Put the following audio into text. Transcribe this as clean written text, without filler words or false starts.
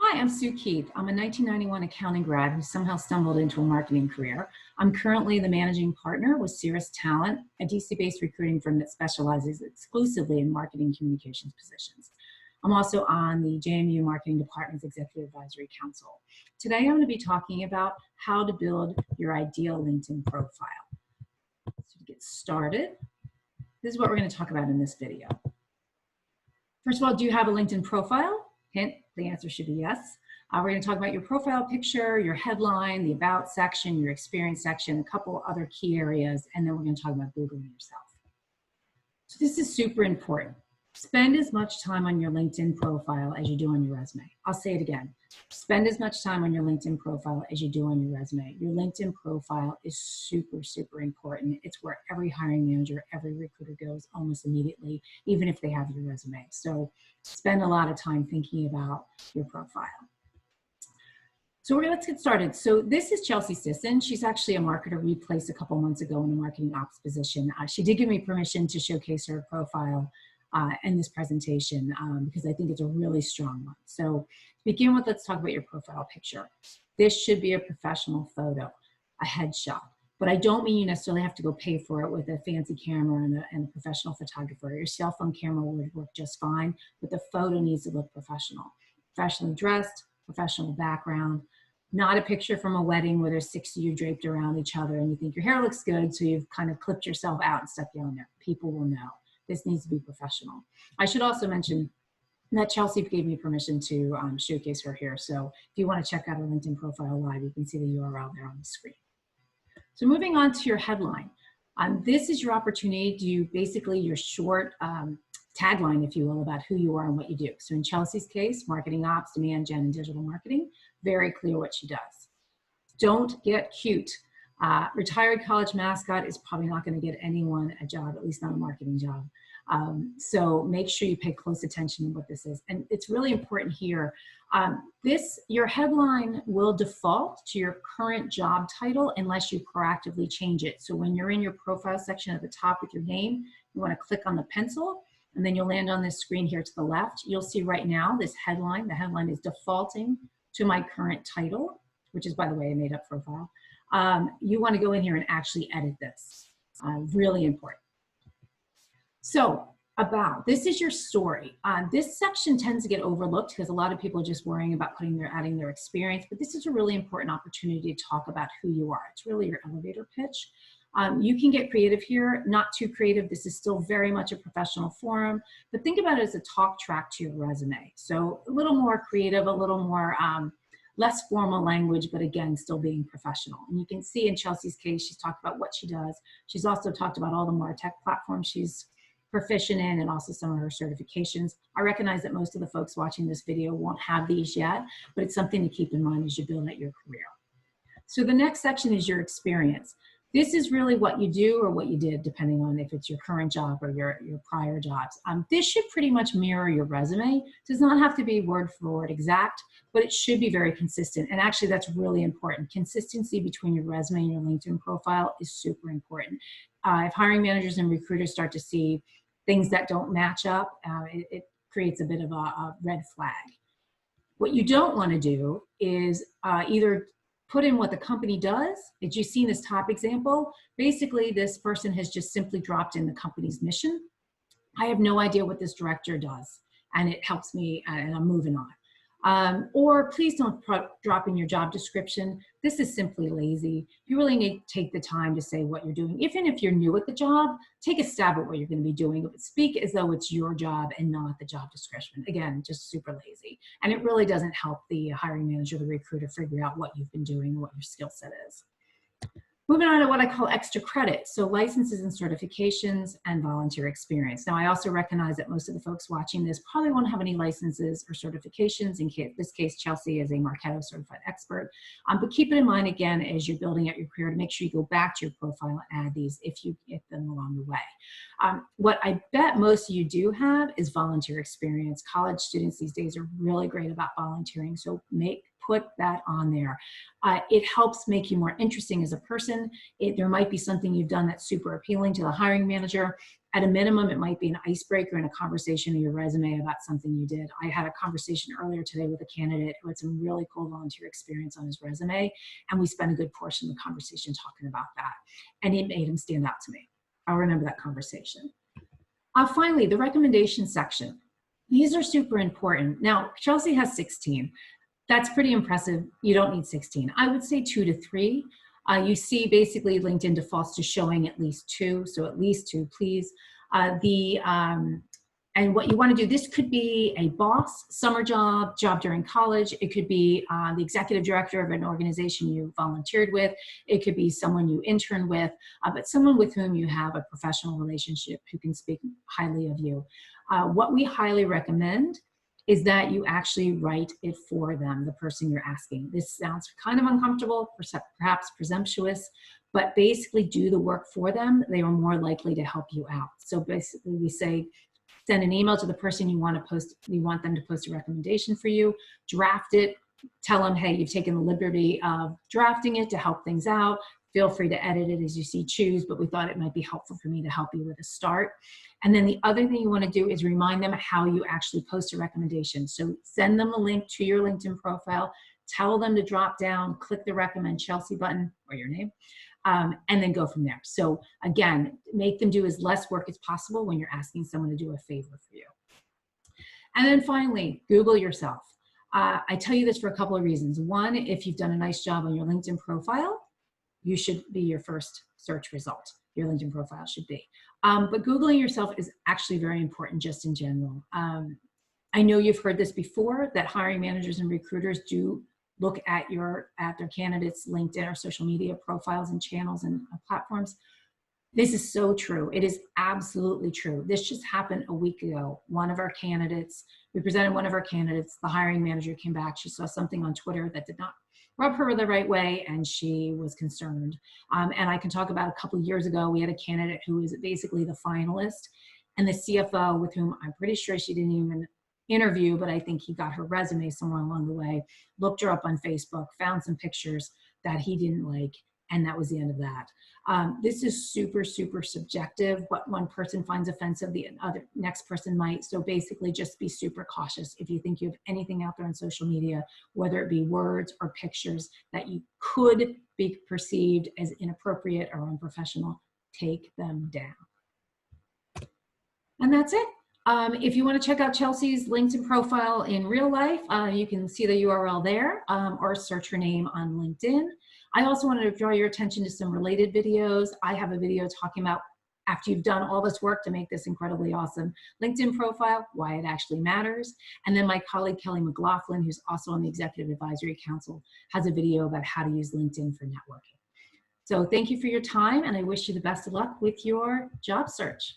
Hi, I'm Sue Keith. I'm a 1991 accounting grad who somehow stumbled into a marketing career. I'm currently the managing partner with Cirrus Talent, a DC-based recruiting firm that specializes exclusively in marketing communications positions. I'm also on the JMU Marketing Department's Executive Advisory Council. Today, I'm going to be talking about how to build your ideal LinkedIn profile. So to get started, this is what we're going to talk about in this video. First of all, do you have a LinkedIn profile? Hint, the answer should be yes. We're going to talk about your profile picture, your headline, the about section, your experience section, a couple other key areas, and then we're going to talk about Googling yourself. So this is super important. Spend as much time on your LinkedIn profile as you do on your resume. I'll say it again. Spend as much time on your LinkedIn profile as you do on your resume. Your LinkedIn profile is super, super important. It's where every hiring manager, every recruiter goes almost immediately, even if they have your resume. So spend a lot of time thinking about your profile. So let's get started. So this is Chelsea Sisson. She's actually a marketer we placed a couple months ago in a marketing ops position. She did give me permission to showcase her profile in this presentation because I think it's a really strong one. So to begin with, let's talk about your profile picture. This should be a professional photo, a headshot, but I don't mean you necessarily have to go pay for it with a fancy camera and a professional photographer. Your cell phone camera would work just fine, but the photo needs to look professional. Professionally dressed, professional background, not a picture from a wedding where there's 6 of you draped around each other and you think your hair looks good, so you've kind of clipped yourself out and stuck you on there. People will know. This needs to be professional. I should also mention that Chelsea gave me permission to showcase her here. So if you want to check out her LinkedIn profile live, you can see the URL there on the screen. So moving on to your headline. This is your opportunity to do basically your short tagline, if you will, about who you are and what you do. So in Chelsea's case, marketing ops, demand gen, and digital marketing, very clear what she does. Don't get cute. Retired college mascot is probably not going to get anyone a job, at least not a marketing job. So make sure you pay close attention to what this is. And it's really important here. Your headline will default to your current job title unless you proactively change it. So when you're in your profile section at the top with your name, you want to click on the pencil, and then you'll land on this screen here to the left. You'll see right now this headline. The headline is defaulting to my current title, which is, by the way, a made-up profile. You want to go in here and actually edit this. Really important. So this is your story. This section tends to get overlooked because a lot of people are just worrying about adding their experience, but this is a really important opportunity to talk about who you are. It's really your elevator pitch. You can get creative here, not too creative. This is still very much a professional forum, but think about it as a talk track to your resume. So a little more creative, a little more less formal language, but again, still being professional. And you can see in Chelsea's case, she's talked about what she does. She's also talked about all the MarTech platforms she's proficient in and also some of her certifications. I recognize that most of the folks watching this video won't have these yet, but it's something to keep in mind as you build out your career. So the next section is your experience. This is really what you do or what you did, depending on if it's your current job or your prior jobs. This should pretty much mirror your resume. It does not have to be word for word exact, but it should be very consistent. And actually, that's really important. Consistency between your resume and your LinkedIn profile is super important. If hiring managers and recruiters start to see things that don't match up, it creates a bit of a red flag. What you don't want to do is either put in what the company does. Did you see in this top example? Basically, this person has just simply dropped in the company's mission. I have no idea what this director does, and it helps me, and I'm moving on. Or please don't drop in your job description. This is simply lazy. You really need to take the time to say what you're doing. Even if you're new at the job, take a stab at what you're going to be doing. But speak as though it's your job and not the job description. Again, just super lazy. And it really doesn't help the hiring manager, the recruiter, figure out what you've been doing and what your skill set is. Moving on to what I call extra credit. So licenses and certifications and volunteer experience. Now, I also recognize that most of the folks watching this probably won't have any licenses or certifications. In this case, Chelsea is a Marketo certified expert. But keep it in mind, again, as you're building out your career, to make sure you go back to your profile and add these if you get them along the way. What I bet most of you do have is volunteer experience. College students these days are really great about volunteering, so put that on there. It helps make you more interesting as a person. There might be something you've done that's super appealing to the hiring manager, At a minimum, it might be an icebreaker in a conversation in your resume about something you did. I had a conversation earlier today with a candidate who had some really cool volunteer experience on his resume, and we spent a good portion of the conversation talking about that, and it made him stand out to me. I'll remember that conversation. Finally, the recommendation section. These are super important. Now, Chelsea has 16. That's pretty impressive. You don't need 16. I would say 2 to 3. You see basically LinkedIn defaults to showing at least 2, so at least 2, please. And what you want to do, this could be a boss, summer job during college. It could be the executive director of an organization you volunteered with. It could be someone you interned with, but someone with whom you have a professional relationship who can speak highly of you. What we highly recommend is that you actually write it for them, the person you're asking. This sounds kind of uncomfortable, perhaps presumptuous, but basically do the work for them. They are more likely to help you out. So basically we say, send an email to the person you want them to post a recommendation for you, draft it, tell them, hey, you've taken the liberty of drafting it to help things out. Feel free to edit it as you see choose, but we thought it might be helpful for me to help you with a start. And then the other thing you want to do is remind them how you actually post a recommendation. So send them the link to your LinkedIn profile, tell them to drop down, click the recommend Chelsea button or your name, and then go from there. So again, make them do as less work as possible when you're asking someone to do a favor for you. And then finally, Google yourself. I tell you this for a couple of reasons. One, if you've done a nice job on your LinkedIn profile, you should be your first search result. Your LinkedIn profile should be. But Googling yourself is actually very important just in general. I know you've heard this before, that hiring managers and recruiters do look at their candidates' LinkedIn or social media profiles and channels and platforms. This is so true. It is absolutely true. This just happened a week ago. We presented one of our candidates, the hiring manager came back, she saw something on Twitter that did not rub her the right way, and she was concerned. And I can talk about a couple of years ago, we had a candidate who was basically the finalist, and the CFO, with whom I'm pretty sure she didn't even interview, but I think he got her resume somewhere along the way, looked her up on Facebook, found some pictures that he didn't like, and that was the end of that. This is super, super subjective. What one person finds offensive, the next person might. So basically just be super cautious. If you think you have anything out there on social media, whether it be words or pictures that you could be perceived as inappropriate or unprofessional, take them down. And that's it. If you want to check out Chelsea's LinkedIn profile in real life, you can see the URL there, or search her name on LinkedIn. I also wanted to draw your attention to some related videos. I have a video talking about, after you've done all this work to make this incredibly awesome LinkedIn profile, why it actually matters. And then my colleague, Kelly McLaughlin, who's also on the Executive Advisory Council, has a video about how to use LinkedIn for networking. So thank you for your time, and I wish you the best of luck with your job search.